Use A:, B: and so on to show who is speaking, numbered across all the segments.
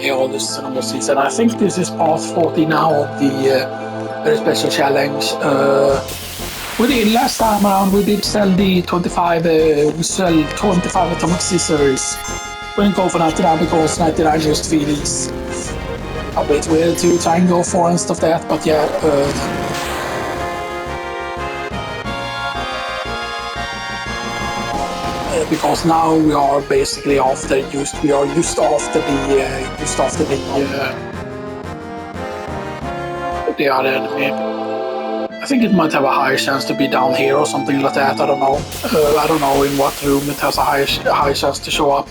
A: all this normal season. I think this is part 40 now of the very special challenge. We did last time around. We did sell the 25. We sell 25 atomic scissors. We didn't go for 99 because 99 just feels a bit weird to try and go for and stuff like that. But yeah. Because now we are basically after we are just after the other enemy. I think it might have a higher chance to be down here or something like that. I don't know. I don't know in what room it has a high chance to show up.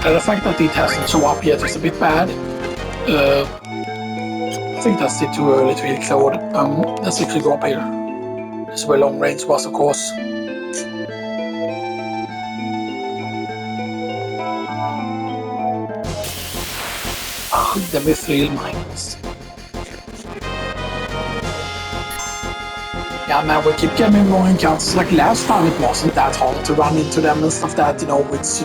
A: And the fact that it hasn't shown up yet is a bit bad. I think that's it too early to include. Let's actually go up here. This is where long range was, of course. The mithril mines. Yeah, man, we keep getting more encounters. Like last time, it wasn't that hard to run into them and stuff that, it's,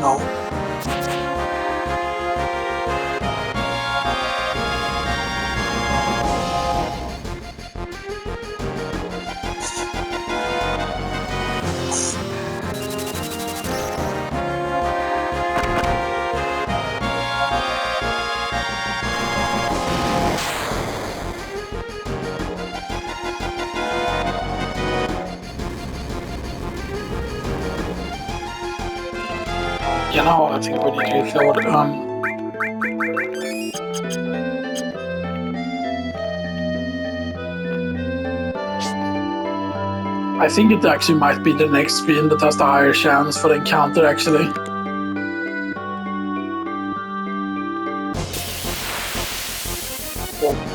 A: I think we need to reload. I think it actually might be the next screen that has the higher chance for the encounter, actually.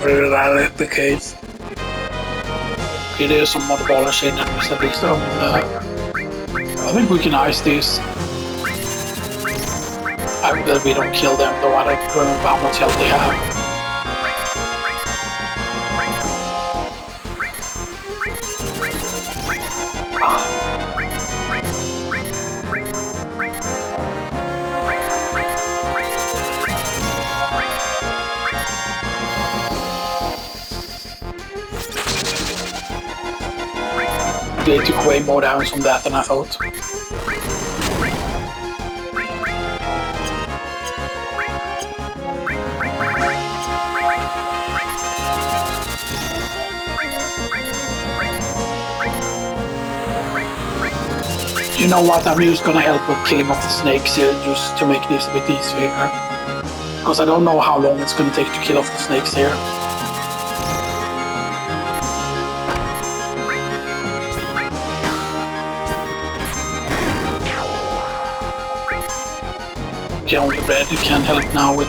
A: Whether that is the case. Okay, there's some more ballers in enemies at least. I think we can ice these. I hope that we don't kill them, though. I don't remember how much health they have. They took way more damage from that than I thought. You know what, I'm just gonna help with killing off the snakes here just to make this a bit easier. Because I don't know how long it's gonna take to kill off the snakes here. Okay, on the bread you can help now with.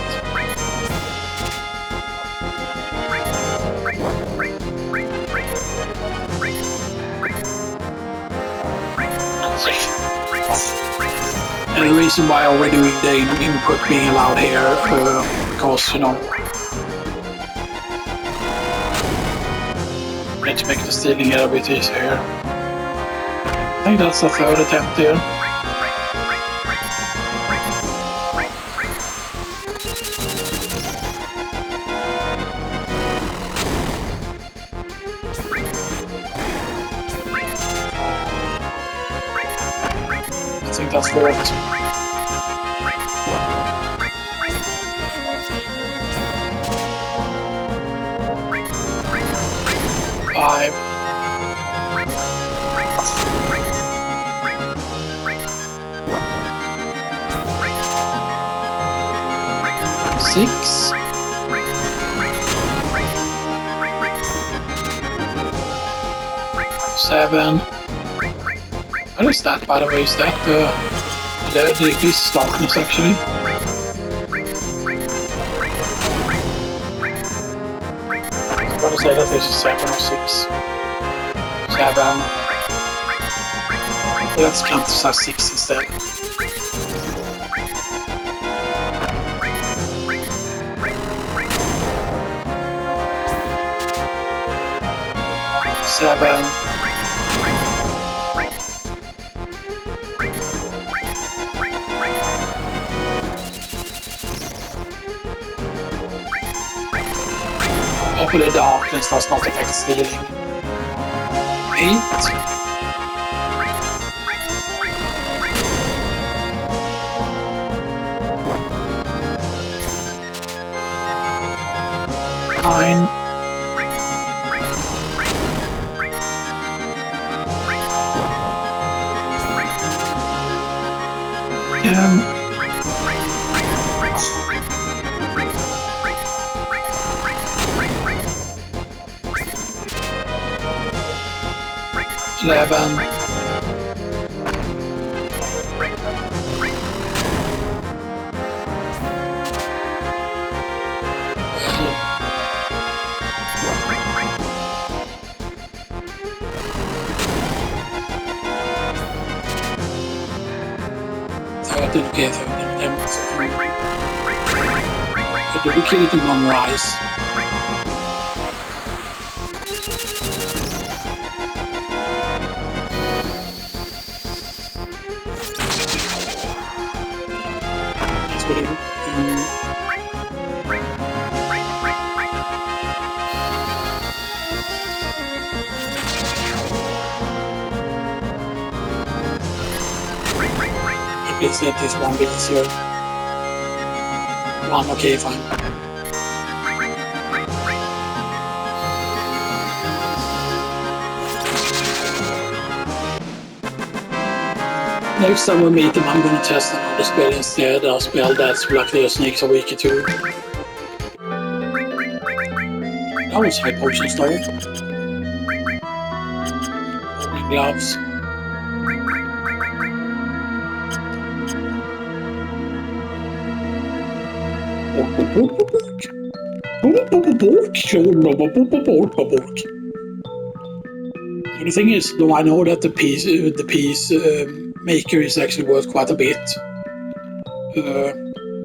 A: And the reason why we're doing the input being allowed here, because, let's make the stealing here a bit easier. I think that's the third attempt here. I think that's fourth. Five. Six. Seven. What is that, by the way? Is that this darkness, actually? I'm gonna say that this is 7 or 6. 7. Let's count this as 6 instead. Seven. popular darkness does not affect stealing. 8. 9. 10. 11. 13. Okay, 13. So we kill it in one rise. That's what it is. It's at this one bit easier. 1, okay, fine. Next time we meet them, I'm gonna test another spell instead. A spell that's like the snakes are weaker too. That was high potions though. Gloves. The thing is, though, I know that the piece maker is actually worth quite a bit.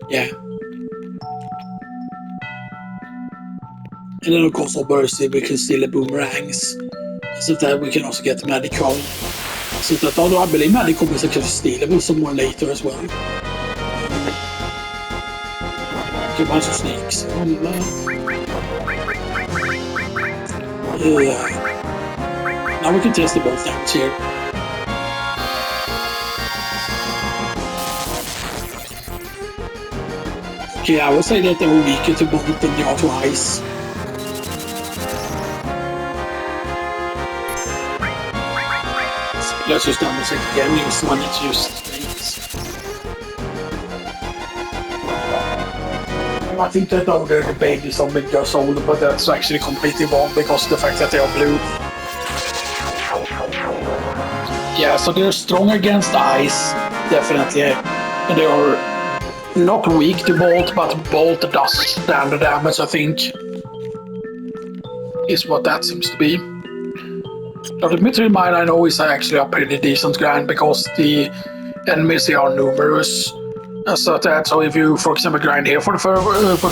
A: Yeah. And then of course, obviously, we can steal the boomerangs. So that we can also get the Magicom. So that although I believe Magicom is actually stealable somewhere later as well. Okay, a bunch of snakes. Now we can test the both damage here. Okay, I would say that they were weaker to bolt than they are to ice. Let's just damage it again, use one that's used snakes. I think that other debate is on big years old, but that's actually completely wrong because of the fact that they are blue. Yeah, so they're strong against ice, definitely. And they are not weak to bolt, but bolt does standard damage, I think. Is what that seems to be. Now the Mithril Mine I know is actually a pretty decent grind because the enemies here are numerous. So if you, for example, grind here for the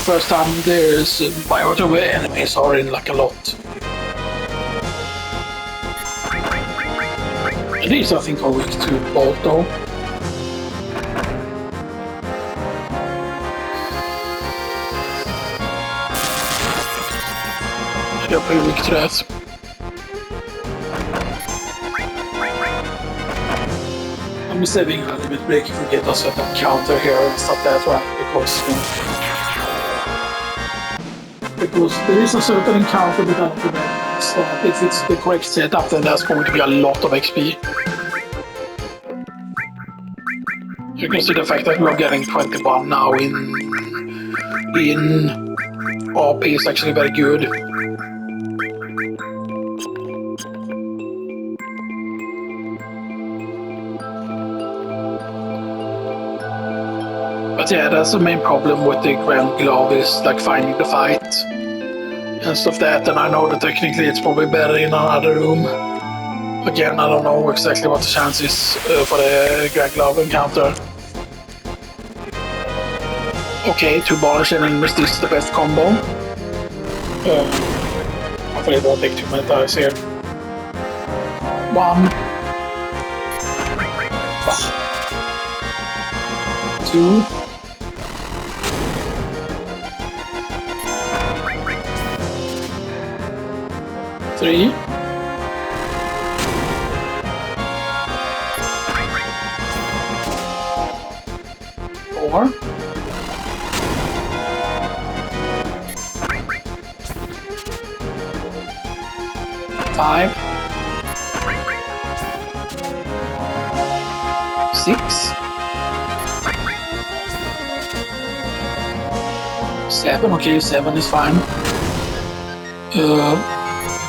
A: first time, there's majority of enemies are in like a lot. These I think are weak to bolt though. They're pretty weak to that. I'm saving a little bit break if we get a certain counter here and stuff that well because there is a certain encounter with that event, so if it's the correct setup then that's going to be a lot of XP. You can see the fact that we're getting 21 now in RP is actually very good. But yeah, that's the main problem with the Grand Glove is like finding the fight and stuff that, and I know that technically it's probably better in another room. Again, I don't know exactly what the chance is for the Grand Glove encounter. Okay, 2 bars and enemies, this is the best combo. Hopefully it won't take too many dives here. 1. 2. 3. 3, 4, 5, 6, 7. Okay, 7 is fine.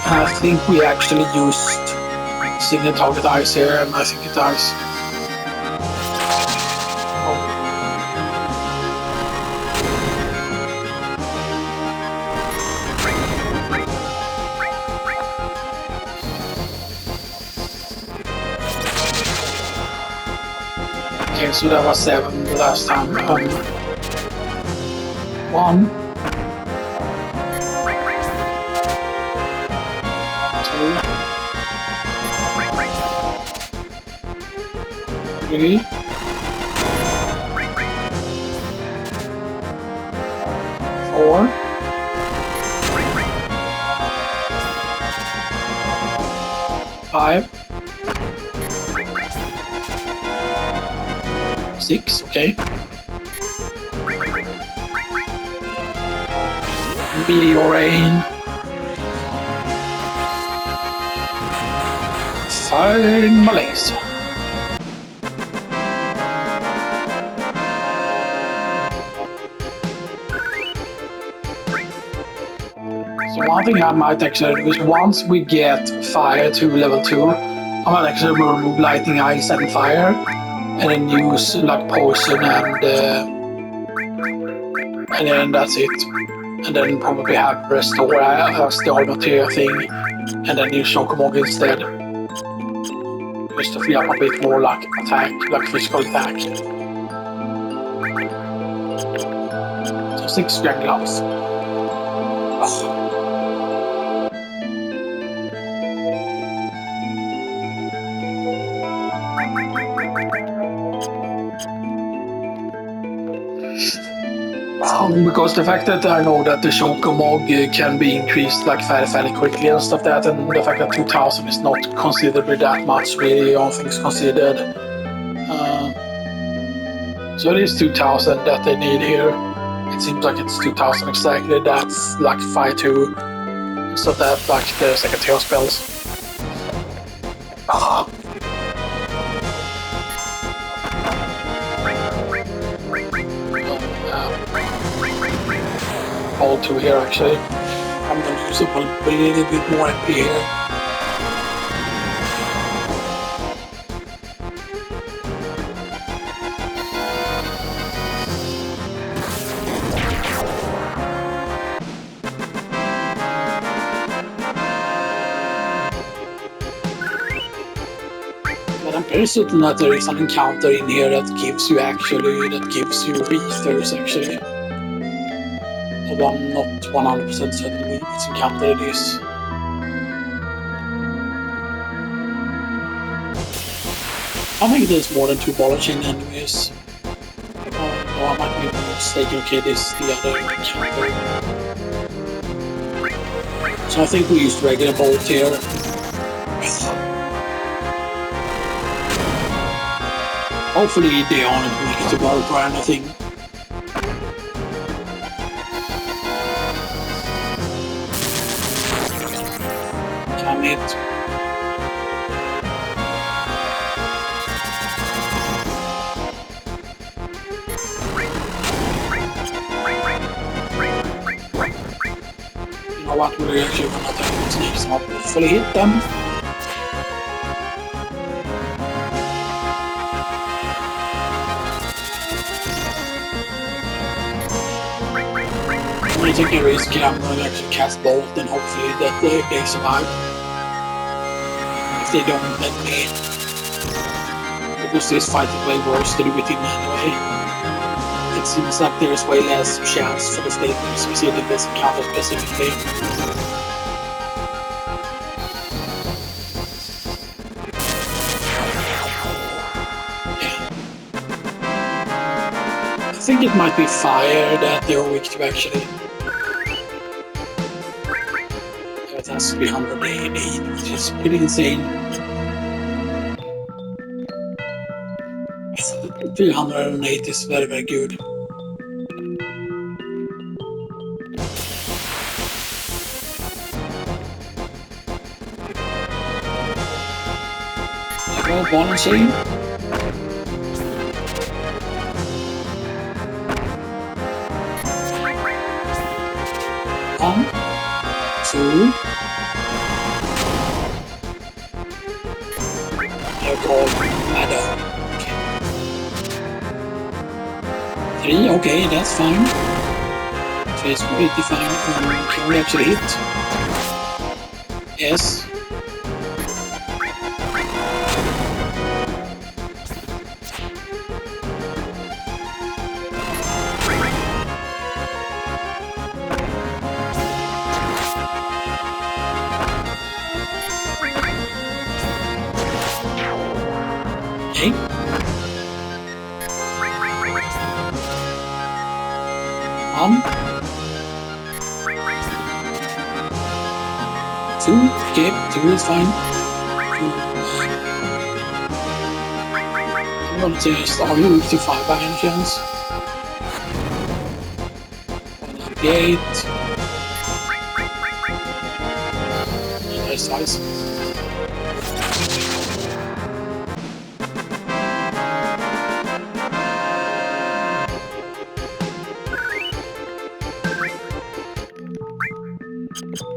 A: I think we actually used single target eyes here, and I think it dies. Okay, so that was 7 the last time. 1, 2, 3, 4, 5, 6, okay. Meteor rain. Firing Malaysia. So one thing I might actually do is once we get fire to level 2, I might actually remove lightning, ice and fire, and then use like poison and then that's it. And then probably have restore as the all material thing, and then use Shokomog instead. Just to free up a bit more like attack, like physical attack. So 6 grand gloves. Oh. Because the fact that I know that the Shokomog can be increased like fairly quickly and stuff like that, and the fact that 2000 is not considered that much really, all things considered. So it is 2000 that they need here. It seems like it's 2000 exactly. That's like Fire 2, so that like the second tail spells. Ah. All 2 here actually. I'm gonna use a little bit more MP here. But I'm very certain that there is an encounter in here that gives you ethers actually. Although I'm not 100% certain which encounter it is. I think there's more than 2 baller chain enemies. Or I might be mistaken. Okay, this is the other encounter. So I think we used regular bolt here. Hopefully they aren't weak to bolt or anything. Damn it. You know what, we're actually gonna attack the snakes and hopefully hit them. I'm gonna take a risk here. I'm gonna actually cast bolt and hopefully that they survive. If they don't, let me. Because this fight is way worse to do it in anyway. It seems like there is way less chance for the state to succeed in this encounter specifically. I think it might be fire that they're weak to actually. Yeah, that's plus 308, which is pretty insane. 308 is very, very good. There we go, ball and chain. 1, 2. There we go, ladder. 3, okay, that's fine. So it's completely fine. Can we actually hit? Yes. Okay. 1, 2, okay, 2 is fine. I'm gonna just, are you to 5 by any chance? 198. Nice size.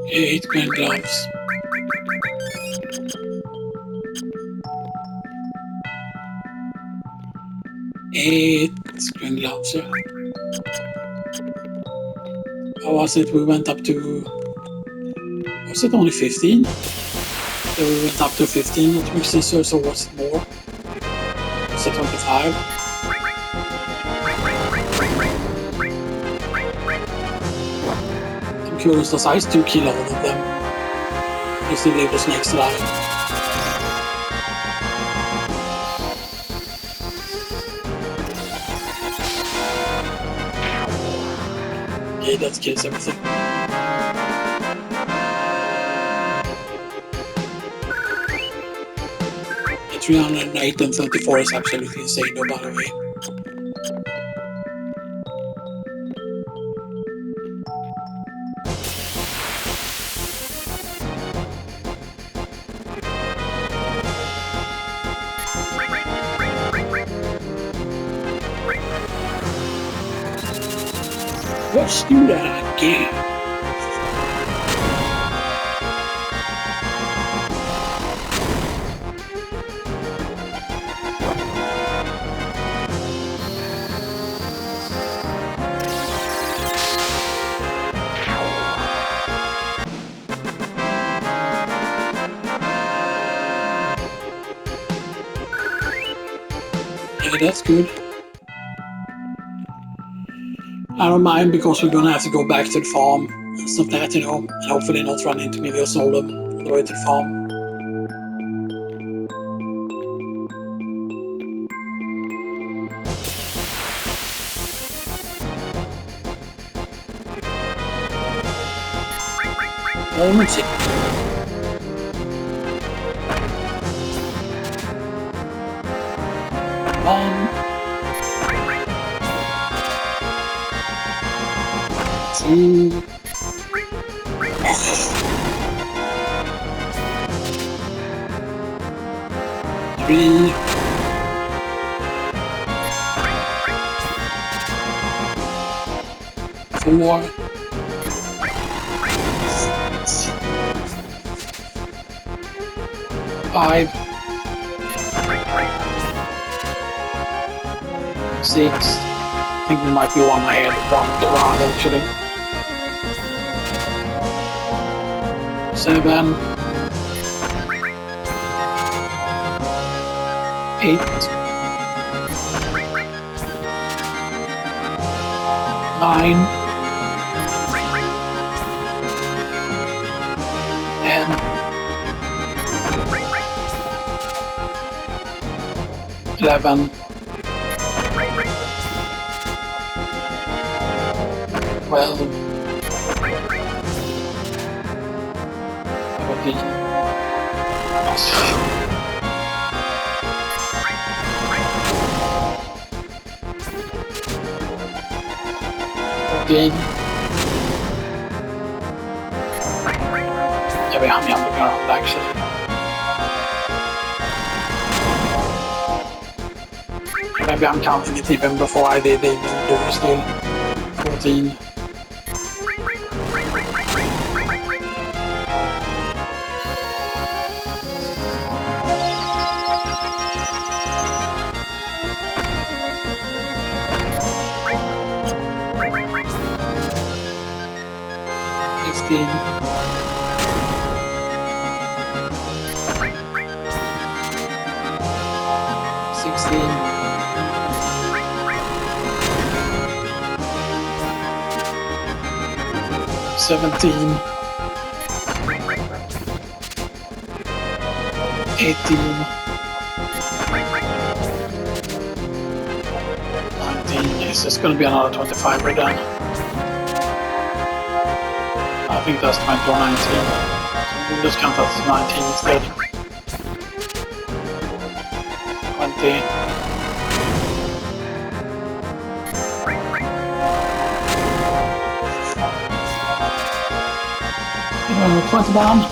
A: Okay, 8 grand gloves. 8 grand gloves, yeah. How was it? We went up to, was it only 15? So we went up to 15 atomic scissors, or was it more? Was it 25? I'm curious, does ice 2 kill all of them? Just to leave the snakes alive. Okay, that kills everything. 308 and 34 is absolutely insane, no by the way. Let's do that again. Yeah, that's good. I don't mind because we're gonna have to go back to the farm and stuff like that, you know, and hopefully not run into maybe a Solom on the way to the farm. Let's see. One, 2, 3, 4, 5, 6. I think we might be one ahead round actually. 7, 8, 9, 10, 11, 12, 14. Yes. 14. Jag vet han jämför med actually. Maybe I'm counting it even before I did even do still. 14. 16. 16. 17. 18. 19. Yes, it's going to be another 25 we're done. I think that's 20 or 19. So we'll just count that as 19 instead. 20. 21.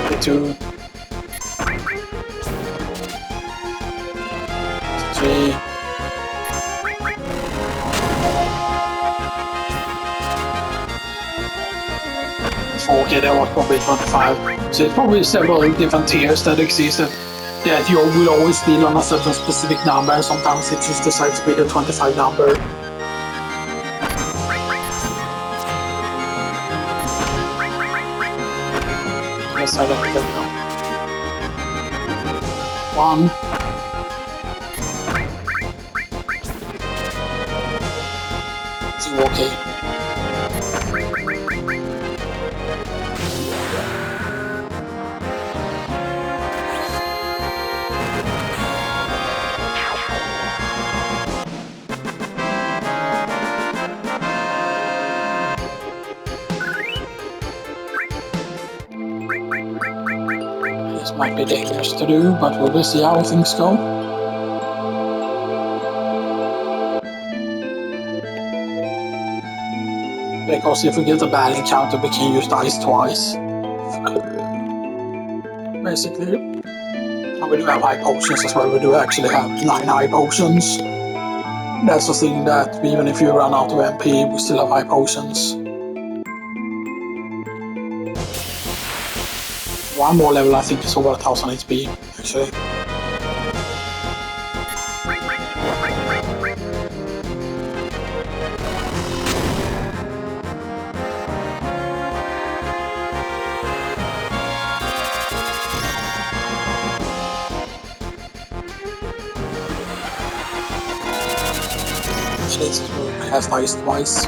A: 22. 23. 4. Okay, that was probably 25. So it's probably several different tiers that exist. That you will always deal on a certain specific number. Sometimes it just decides to be the 25 number. Yes, I don't think I know. 1. 2. Okay. This might be dangerous to do, but we will see how things go. Because if we get a bad encounter, we can use dice twice. Basically. And we do have high potions as well. We do actually have 9 high potions. That's the thing, that even if you run out of MP, we still have high potions. One more level, I think, is over 1000 HP, actually. This has dice twice.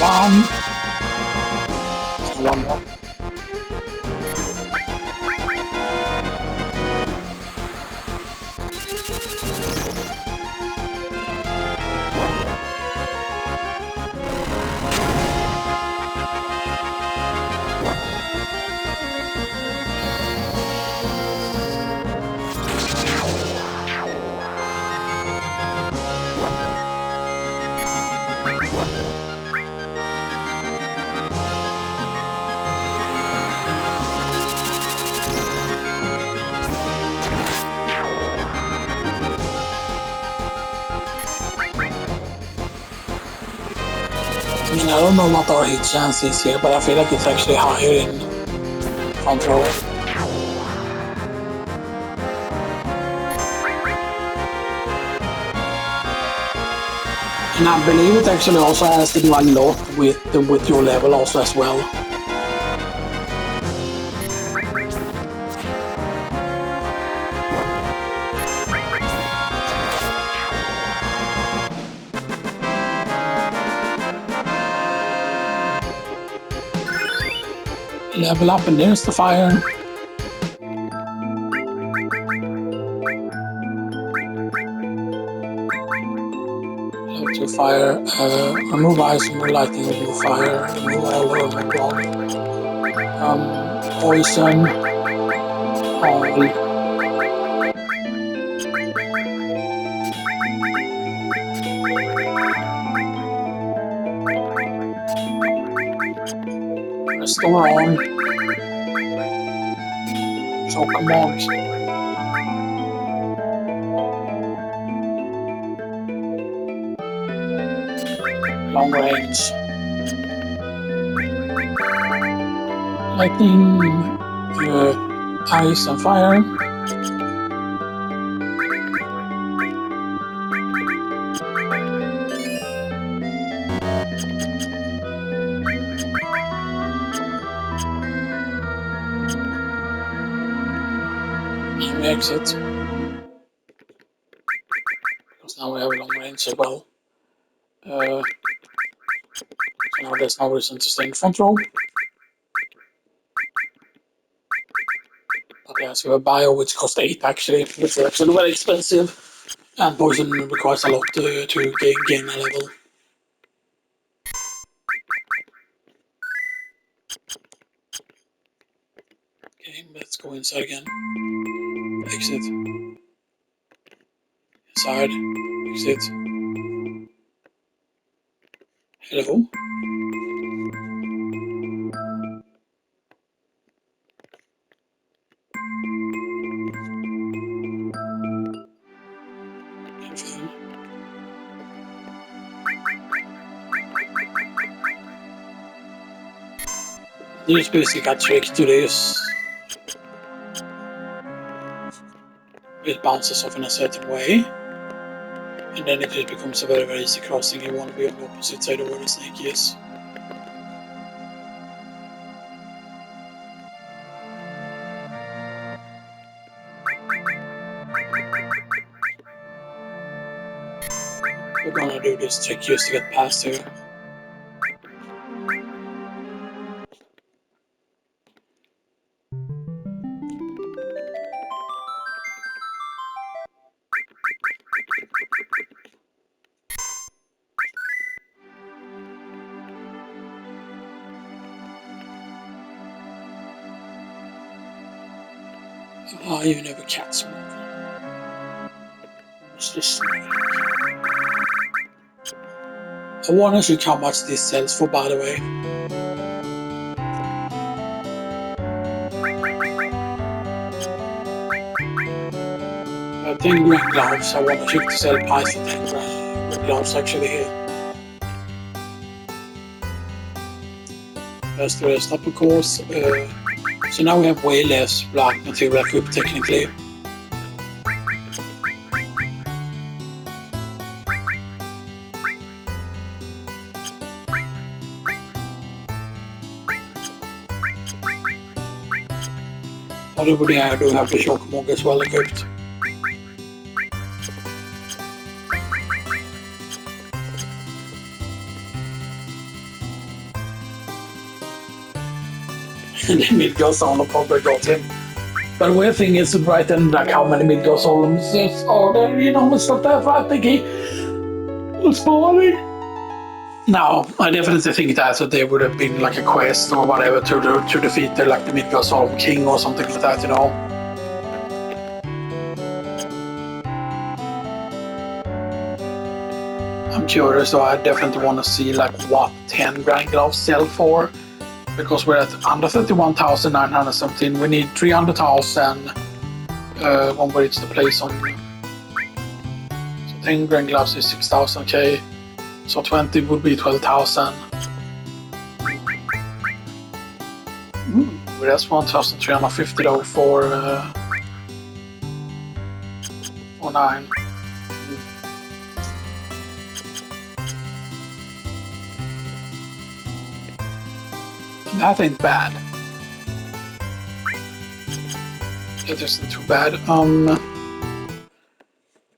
A: 1. One more. I mean, I don't know what our hit chance is here, but I feel like it's actually higher in front row. And I believe it actually also has to do a lot with your level also as well. Level up and there's the fire. blue fire, remove ice, remove lightning, remove fire, remove all or remove all. Poison, all. Restore on. So come on. Long range. Lightning, ice and fire. And we exit. Because now we have a long range as well. So now there's no reason to stay in the front row. But yeah, so a bio which costs 8 actually, which is actually very expensive. And poison requires a lot to gain a level. Okay, let's go inside again. Exit. Inside. Exit. Hello. Confirm. There's basically a trick to this. It bounces off in a certain way. And then it just becomes a very, very easy crossing. You want to be on the opposite side of where the snake is. We're gonna do this trick just to get past here. Ah, you never catch me. What's this snake? I wonder how much this sells for, by the way. I think green gloves. I want to check to sell pies for 10 grand. Green gloves actually here. That's the rest up, of course. So now we have way less black material equipped technically. All over there I do have the shock mog as well equipped. And then Midgard Solemn probably got him. But the weird thing is right then, like how many Midgard Solemns are there, you know, it's not that I think he was falling. No, I definitely think that there would have been like a quest or whatever to defeat the, like the Midgard Solemn King or something like that, you know. I'm curious, so I definitely want to see like what 10 grand gloves sell for. Because we're at under 31,917, we need 300,000 when we reach the place on. So 10 grand gloves is 6,000, okay. So 20 would be 12,000. That's 1,350 though for 9. That ain't bad. It isn't too bad.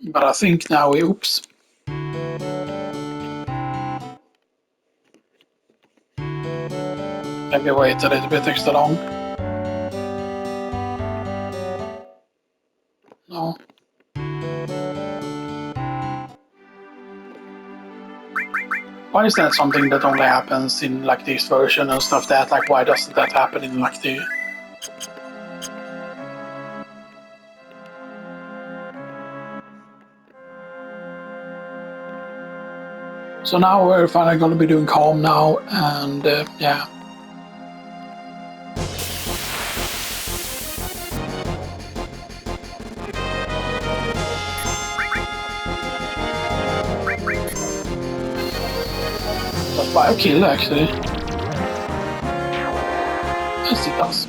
A: But I think now we, oops. Maybe wait a little bit extra long. No. Why is that something that only happens in like this version and stuff that like why doesn't that happen in like the So now we're finally going to be doing calm now and yeah. That's by a kill actually. Yes it does.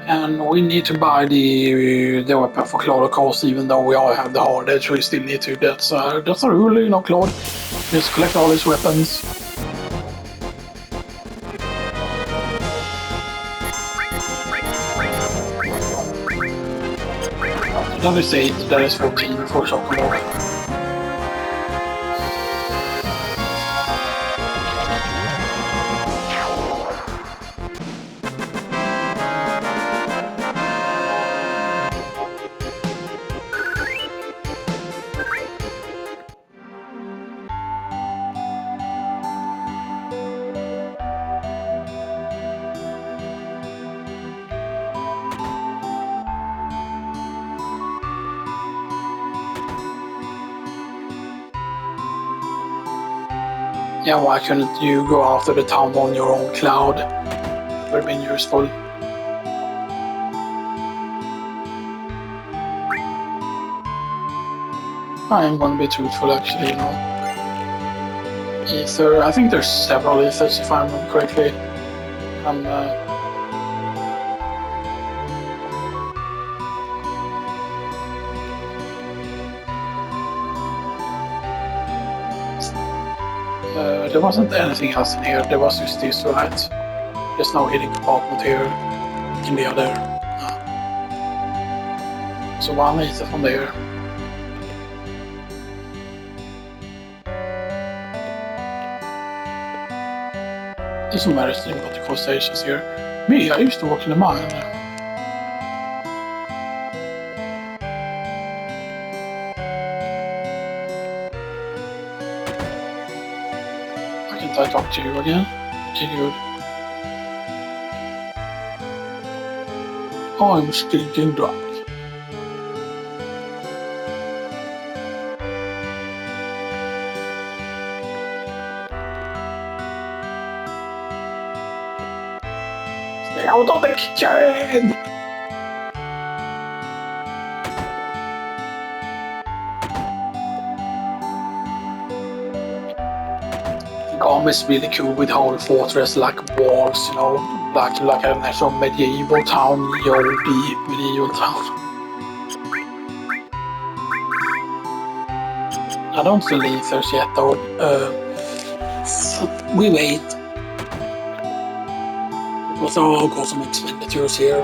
A: And we need to buy the weapon for Claude, of course, even though we all have the hard edge, we still need to. That's a rule, you know, Claude. Just collect all his weapons. That is 8, that is 14 for Chocolate. Yeah, why couldn't you go after the town on your own Cloud? It would have been useful. I am going to be truthful actually, you know. Ether, I think there's several ethers if I remember correctly. There wasn't anything else in here, there was just this, right? There's no hidden compartment here in the other. So one ether from there. There's some very sympathical stations here. Me, I used to work in the mine. Can't I talk to you again? Okay, good. I'm stinking drunk. Stay out of the kitchen! Calm is really cool with whole fortress like walls, you know, like a natural medieval town, the old medieval town. I don't see ethers yet though. We wait. Because there are got some expenditures here.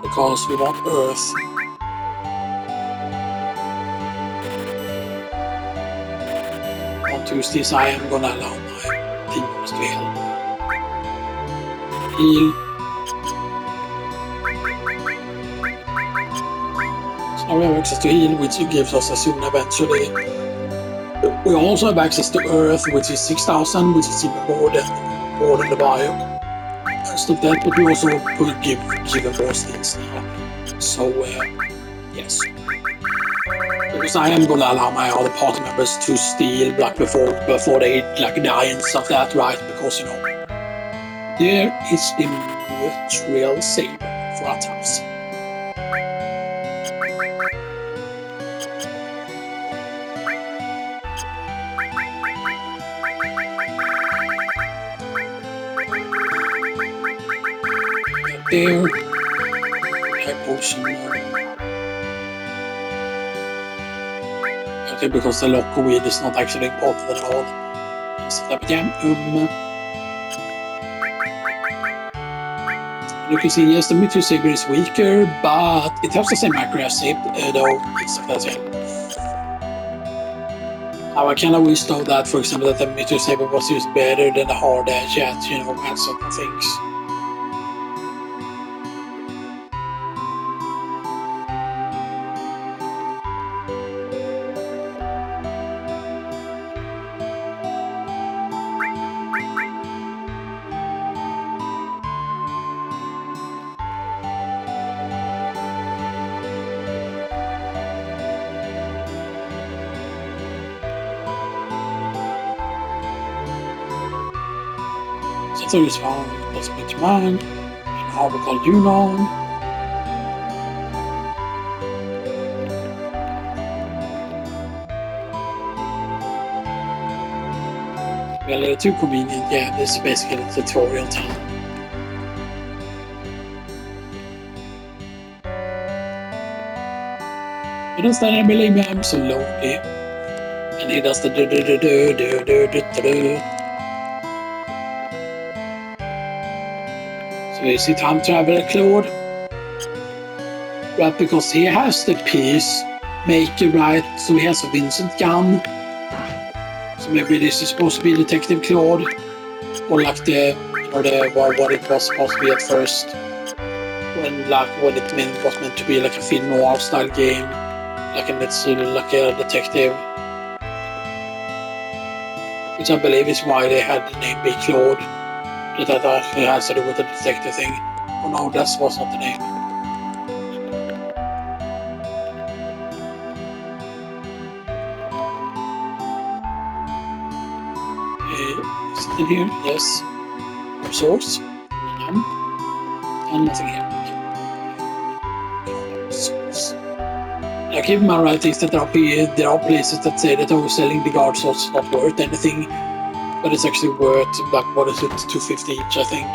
A: Because we want Earth. On Tuesdays I am gonna allow my team members to heal. So now we have access to heal, which gives us a soon eventually. We also have access to Earth, which is 6,000, which is even more than the bio. Rest of that, but we also could give even more things now. So yes. Because I am gonna allow my other party members to steal like before they like die and stuff like that, right? Because you know there is the real saber for our house. There, high potion. Okay, because the local weed is not actually important at all. But yeah, you can see yes, the Mythic Saber is weaker, but it has the same accuracy though. It's that Now I kind of wish though that, for example, that the meter saber was used better than the hard edge at, at certain things. Så tar vi svar på smittemang, en avbekal Junon. Well, too convenient, yeah, this is basically the tutorial time. But then I believe I'm so lonely. And he does the do. So is it time traveler Claude? Right, because he has the peace maker, right? So he has a Vincent gun. So maybe this is supposed to be Detective Claude, or like the what it was supposed to be at first, when what it was meant to be like a film noir style game, like a detective, which I believe is why they had the name be Claude. That actually has to do with the detective thing. Oh no, that was not the name. Is it in here? Yes. Source. And nothing here. Source. Now keep in mind, right, is that there are places that say that selling the guard source is not worth anything, but it's actually worth, like, what is it, 250 each, I think.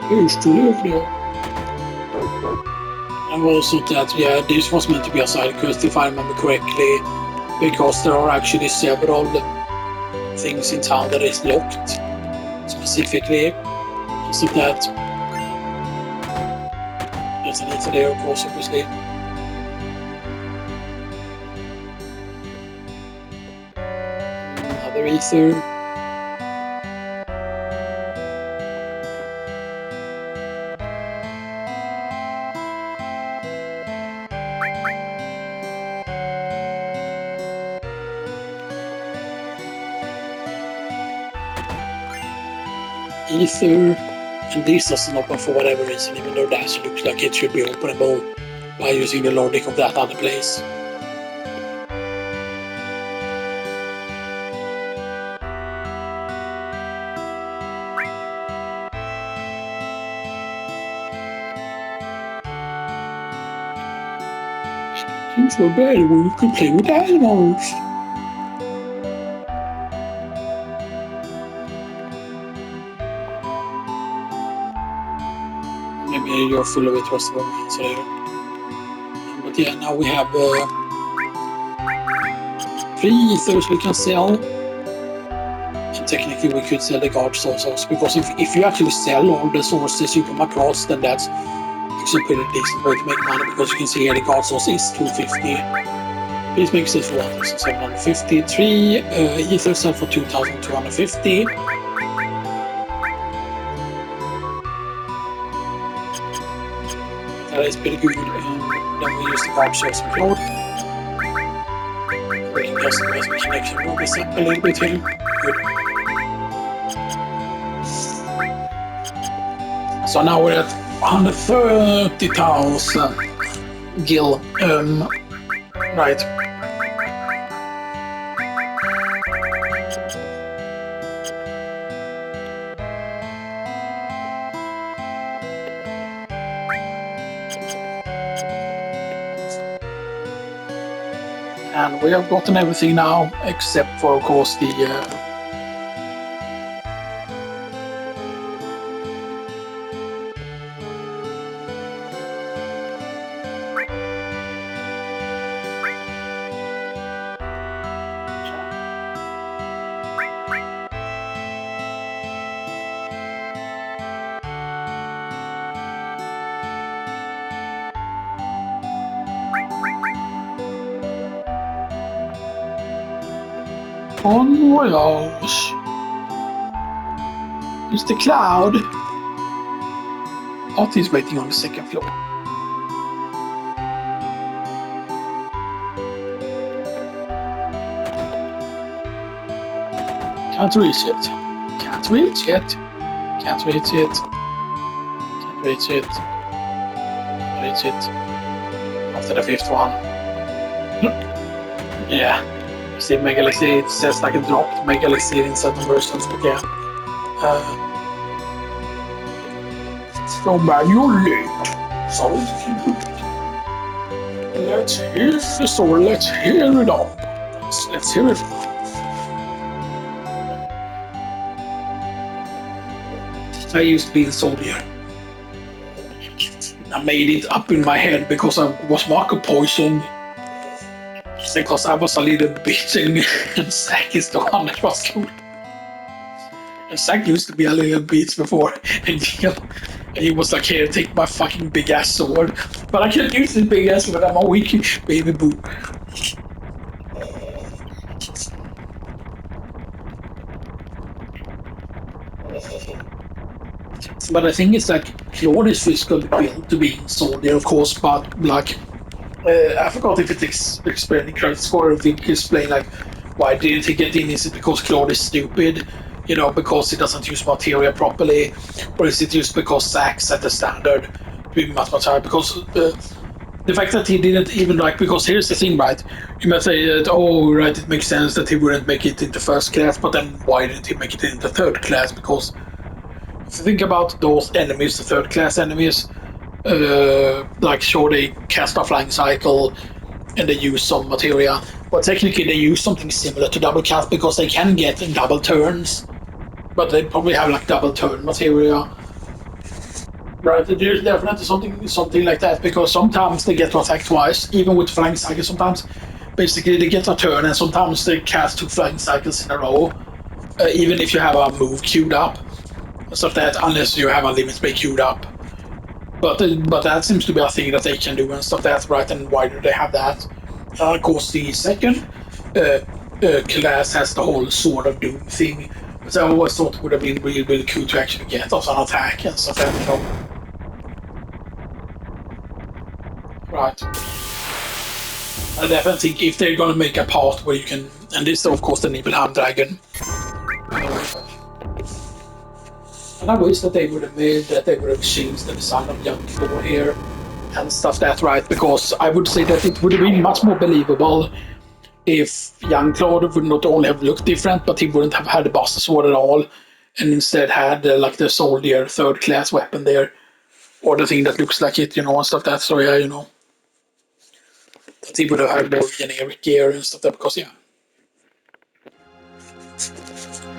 A: Used to live there. And also that, yeah, this was meant to be a side quest, if I remember correctly, because there are actually several things in town that is locked, specifically. So that there's an ether there, of course, obviously. Another ether. Ether, and this doesn't open for whatever reason, even though that looks like it should be openable by using the logic of that other place. Seems so bad when you can play with animals. Maybe you're full of it was the wrong answer there. But yeah, now we have 3 ethers we can sell. And technically we could sell the guard sources, because if you actually sell all the sources you come across, then that's actually a pretty decent way to make money, because you can see here the guard source is 250. This makes it for 1,750. 3 ethers sell for 2,250. That is pretty good. Then we use the guard source we load. We can customize the connection room this up a little bit here. Good. So now we're at 130,000 gil. Right. And we have gotten everything now, except for, of course, the Bon voyage. Mr. Cloud. Art is waiting on the second floor. Can't reach it. Can't reach it. Can't reach it. Can't reach it. Reach it. After the fifth one. Yeah. See Megalaxy, it says like a dropped Megalaxy in certain versions, but yeah. So manually. So let's hear the story. Let's hear it all. Let's hear it. I used to be a soldier. I made it up in my head because I was Marco poisoned. Because I was a little bitch and Zack is the one that was cool. And Zack used to be a little bitch before, and he was like, "Here, take my fucking big ass sword." But I can't use this big ass sword. I'm a weak baby boo. But I think it's like Claude is physically built to be in soldier, of course. But like, I forgot if it's explaining credit score. If it explain like why didn't he get in? Is it because Claude is stupid? You know, because he doesn't use materia properly, or is it just because Zack set the standard to be much higher? Because the fact that he didn't even like, because here's the thing, right? You might say that, oh, right, it makes sense that he wouldn't make it into first class, but then why didn't he make it into third class? Because if you think about those enemies, the third class enemies, like sure they cast a flying cycle and they use some materia, but technically they use something similar to double cast because they can get double turns, but they probably have like double turn materia. Right, there's definitely something like that because sometimes they get to attack twice, even with flying cycles. Sometimes, basically, they get a turn, and sometimes they cast two flying cycles in a row, even if you have a move queued up, stuff like that. Unless you have a limit break queued up, but that seems to be a thing that they can do and stuff like that, right? And why do they have that? Of course, the second uh, class has the whole Sword of Doom thing, which I always thought would have been really, really cool to actually get as an attack and stuff like that. Right. I definitely think if they're gonna make a part where you can, and this of course the Nibelheim dragon, and I wish that they would have made that they would have changed the design of young Thor here and stuff that right because I would say that it would have been much more believable if young Claude would not only have looked different but he wouldn't have had the Buster Sword at all and instead had like the soldier third class weapon there or the thing that looks like it, and stuff that. So yeah, that he would have had more generic gear and stuff that because yeah.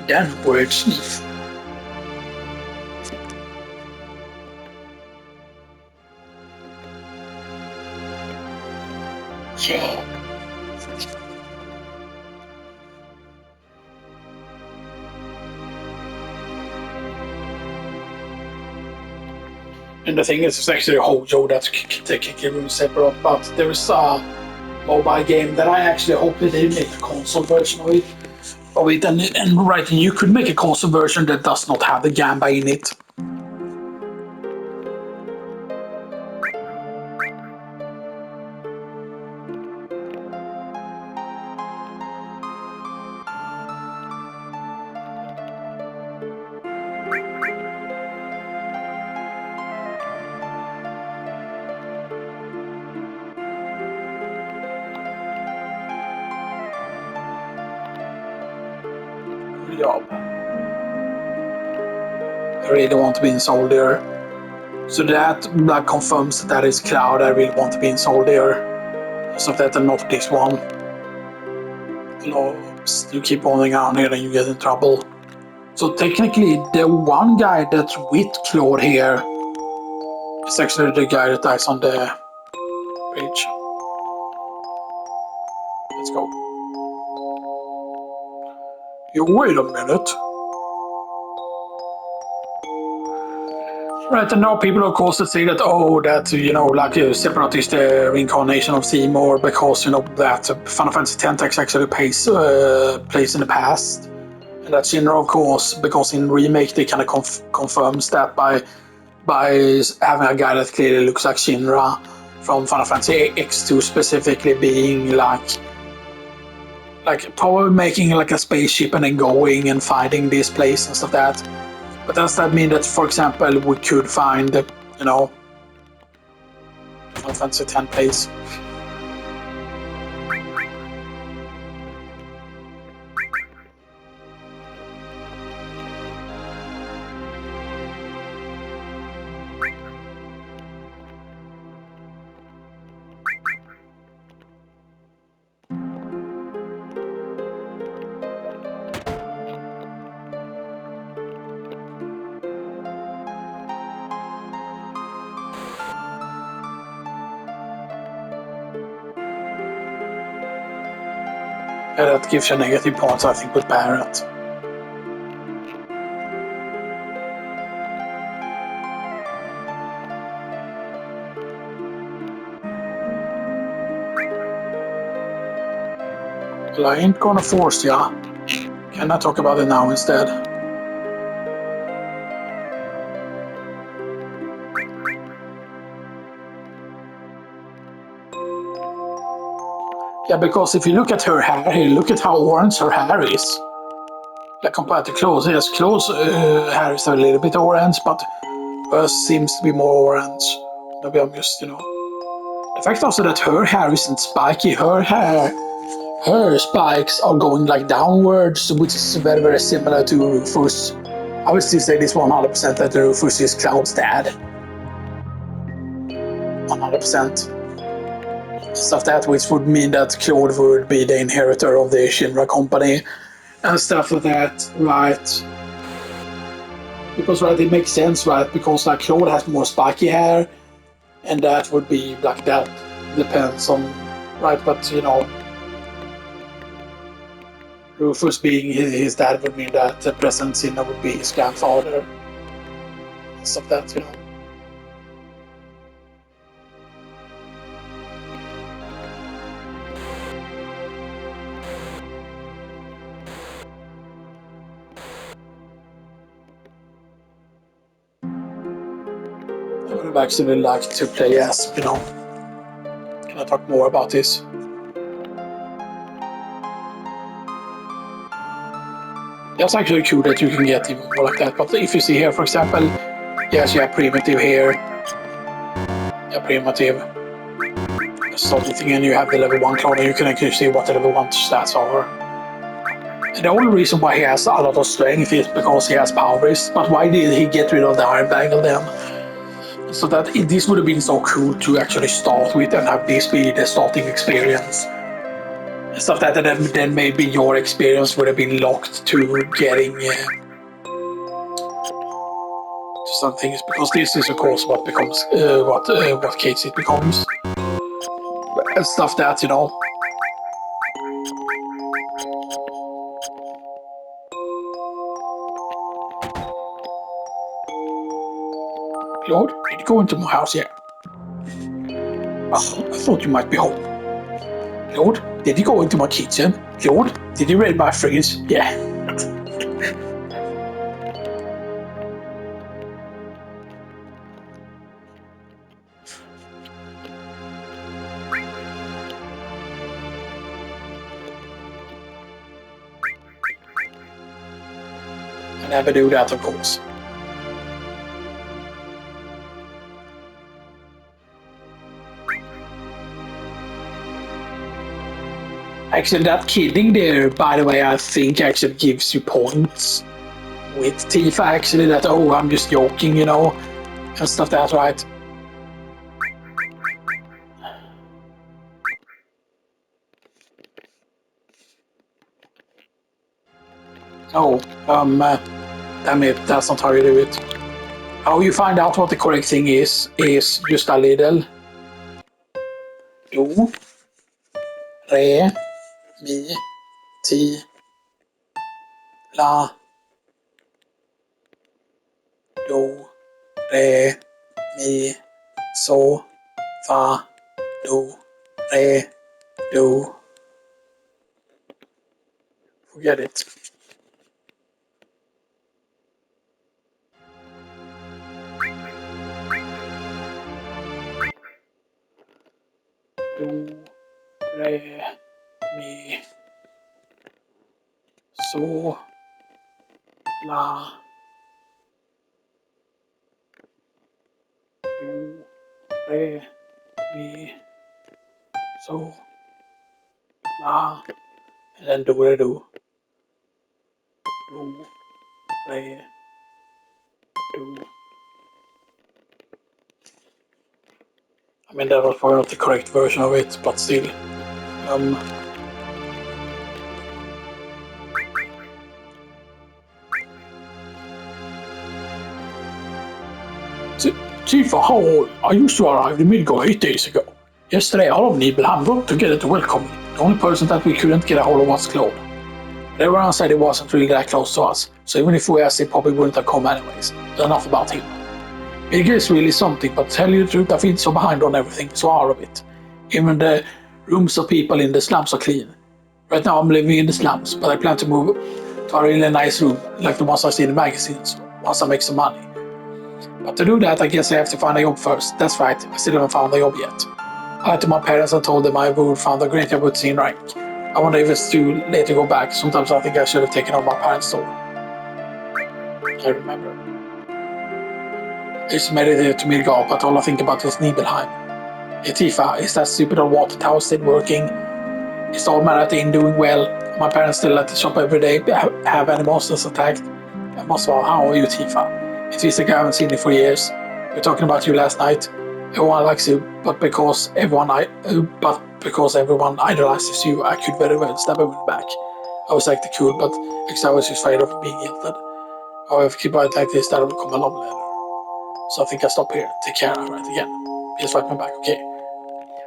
A: Den words. Yeah. And the thing is, it's actually a whole show that's technically separate, but there is a mobile game that I actually hope that they make a console version of it. And right, you could make a console version that does not have the Gamba in it. Good job. I really want to be in Soldier. So that confirms that is Cloud. I really want to be in Soldier. So that and not this one. You keep on around here and you get in trouble. So technically, the one guy that's with Claude here is actually the guy that dies on the bridge. Let's go. You wait a minute. Right, and now people, of course, that say that, oh, that, like a separatist reincarnation of Seymour because, that Final Fantasy X actually plays in the past. And that Shinra, of course, because in Remake they kind of confirms that by having a guy that clearly looks like Shinra from Final Fantasy X2 specifically being like probably making like a spaceship and then going and finding this place and stuff that. But does that mean that, for example, we could find, Final Fantasy X place? Yeah, that gives you negative points, I think, with Barrett. Well, I ain't gonna force ya. Can I talk about it now instead? Yeah, because if you look at her hair here, look at how orange her hair is. Like compared to Claude's, yes, Claude's hair is a little bit orange, but hers seems to be more orange. Maybe I'm just, The fact also that her hair isn't spiky, her spikes are going like downwards, which is very, very similar to Rufus. I would still say this 100% that Rufus is Cloud's dad. 100%. Stuff that, which would mean that Claude would be the inheritor of the Shinra company and stuff like that, right? Because right, it makes sense, right? Because like Claude has more spiky hair, and that would be like that depends on, right? But Rufus being his dad would mean that the present Sinner would be his grandfather, and stuff that. I would have actually liked to play as, Can I talk more about this? That's actually cool that you can get even more like that. But if you see here, for example, yes, you have primitive here. You have primitive. Something, and you have the level 1 clone, and you can actually see what the level 1 stats are. And the only reason why he has a lot of strength is because he has powers. But why did he get rid of the Iron Bangle then? So that this would have been so cool to actually start with and have this be the starting experience. Stuff that then maybe your experience would have been locked to getting to some things, because this is of course what becomes what case it becomes. And stuff that Lord, did you go into my house yet? Oh, I thought you might be home. Lord, did you go into my kitchen? Lord, did you raid my fridge? Yeah. I never do that, of course. Actually, that killing there, by the way, I think actually gives you points with Tifa. Actually, that I'm just joking, and stuff. That's right. Oh, damn it, that's not how you do it. How you find out what the correct thing is just a little. Do, re, mi, ti, la, do, re, mi, so, fa, do, re, do. Forget it. Do, re, mi, so, la, do, re, mi, so, la, and then do, re, do. Do, re, do. I mean, that was probably not the correct version of it, but still. Tifa, how old? I used to arrive in Midgard 8 days ago. Yesterday, all of Nibelheim brought together to welcome me. The only person that we couldn't get a hold of was Claude. But everyone said he wasn't really that close to us, so even if we asked, he probably wouldn't have come anyways. But enough about him. Midgard is really something, but to tell you the truth, I feel so behind on everything, so out of it. Even the rooms of people in the slums are clean. Right now, I'm living in the slums, but I plan to move to a really nice room, like the ones I see in the magazines, once I make some money. But to do that, I guess I have to find a job first. That's right, I still haven't found a job yet. I went to my parents and told them I would found a great job with C rank. I wonder if it's too late to go back. Sometimes I think I should have taken over my parents' store. I remember. It's meditated to Midgard, but all I think about is Nibelheim. Hey Tifa, is that stupid old water tower still working? Is the old man at the inn doing well? My parents still at the shop every day. Have any monsters attacked? How are you, Tifa? It feels like I haven't seen you for years. We were talking about you last night. Everyone likes you, but because everyone idolizes you, I could very well stab him in the back. I was acting cool, but because I was just afraid of being yelled at. However, keep it like this, that will come along later. So I think I stop here. Take care, alright again. Just wipe my back, okay?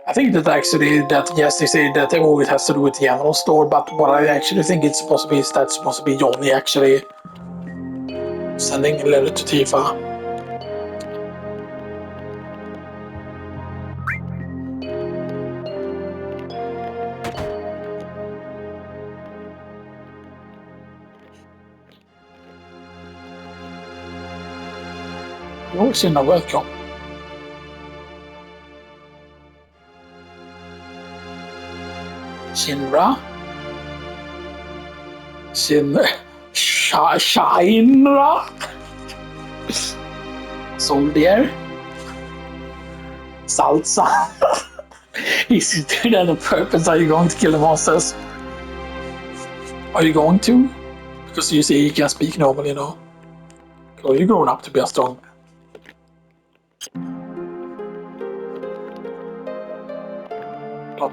A: I think that actually, yes, they say that it always has to do with the animal store, but what I actually think it's supposed to be is that's supposed to be Johnny actually sending a letter to Tifa. You're Sinra, welcome. Shinra? Shinra? Soldier? Salsa? Is he doing that on purpose? Are you going to kill the monsters? Are you going to? Because you see he can speak normally, you know. So you're grown up to be a strong man.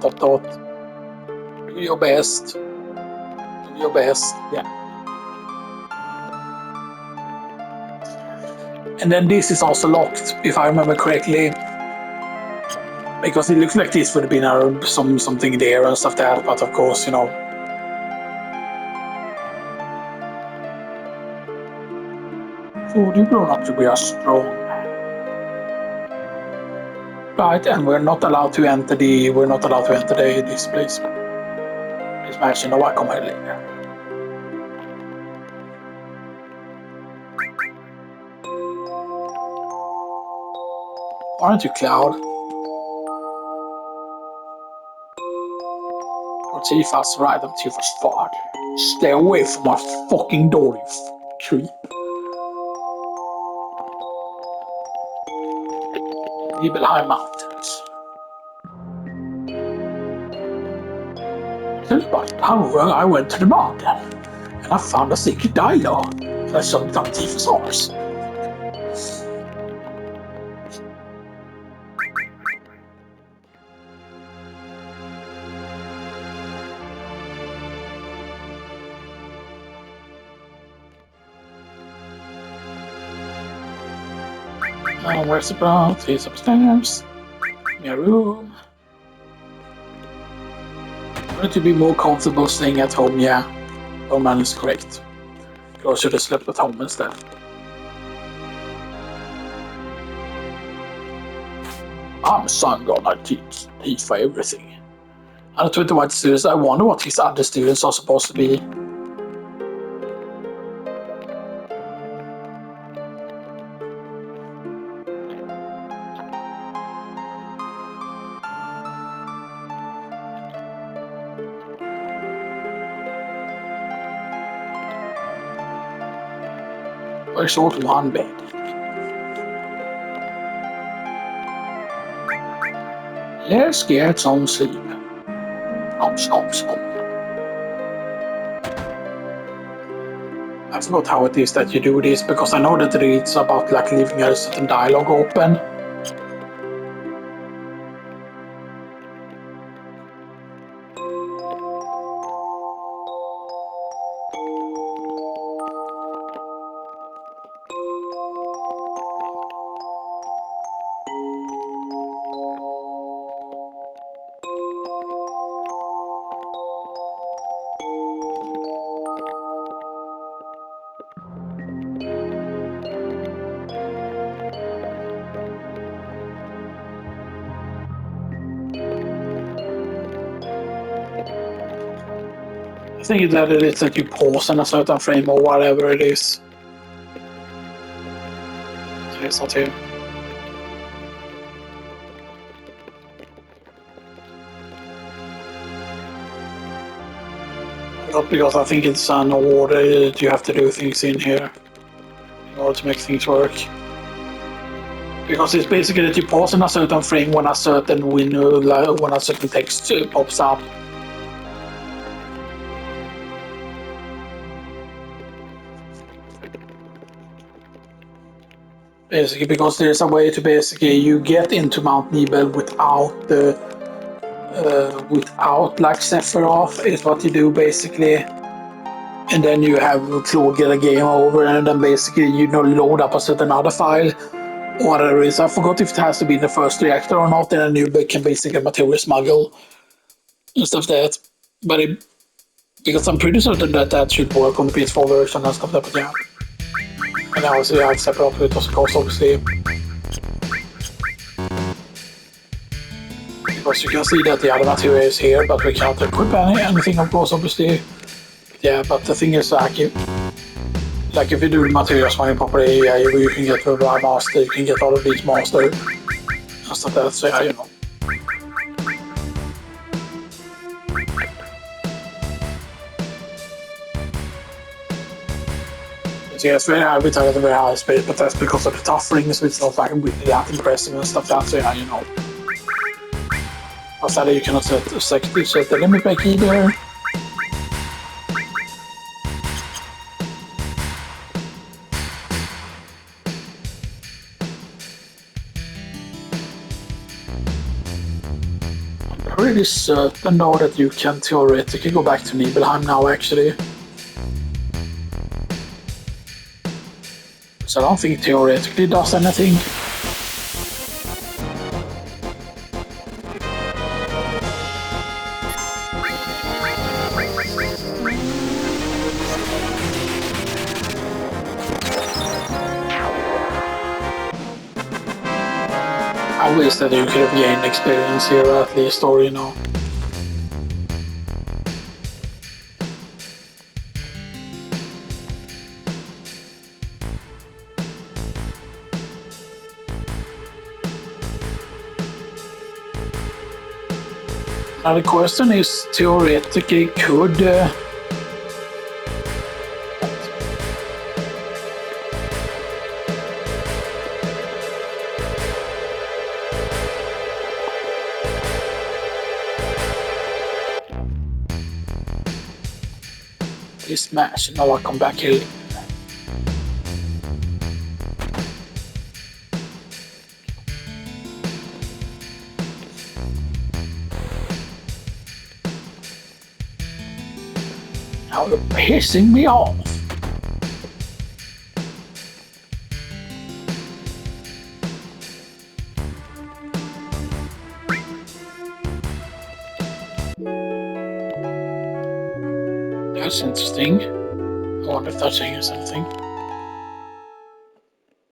A: Dot. Do your best. Do your best. Yeah. And then this is also locked, if I remember correctly. Because it looks like this would have been something there and stuff there, but of course, you know. So you've grown up to be a strong man. Right, and we're not allowed to enter this place. This match, you know, I come here later. Aren't you, Cloud? Or Tifa's right, I'm Tifa's father. Stay away from my fucking door, you creep. Nibelheim Mountains. Since about an I went to the mountain, and I found a secret dialogue that I shoved down Tifa's arse. Where's the bronze? He's upstairs. In your room. Wanted to be more comfortable staying at home, yeah. Oh man is correct. I should have slept at home instead. I'm son gonna teach for everything. And the 21 students, I wonder what his other students are supposed to be. There's only one bed. Let's get some sleep. Snom. I forgot how it is that you do this, because I know that it's about like leaving a certain dialogue open. I think that it is that you pause in a certain frame or whatever it is. So it's not here. Not because I think it's an order that you have to do things in here in order to make things work. Because it's basically that you pause in a certain frame when a certain window, when a certain text pops up. Basically, because there's a way to basically you get into Mount Nibel without the without like Sephiroth is what you do basically, and then you have Claude get a game over, and then basically load up a certain other file or whatever it is. I forgot if it has to be in the first reactor or not, and then you can basically material smuggle and stuff like that. But because I'm pretty certain that that should work on the PS4 version and stuff like that. But yeah. And obviously you have Sephiroth with us, of course, obviously. Because you can see that the other material is here, but we can't equip anything, of course, obviously. Yeah, but the thing is, like if you do the material smuggling properly, yeah, you can get the right master, you can get all of these master and stuff like that, so yeah, So yeah, it's very high, we target at a very high speed, but that's because of the tough rings, which is not like really that impressive and stuff like that, so yeah, Sadly, you cannot set the limit break either. I'm pretty certain though that you can theoretically go back to Nibelheim now, actually. So I don't think it theoretically does anything. I wish that you could have gained experience here at least, or Now the question is, theoretically, could this match? Now I'll come back here. Now you're pissing me off. That's interesting. I wonder if that's saying something.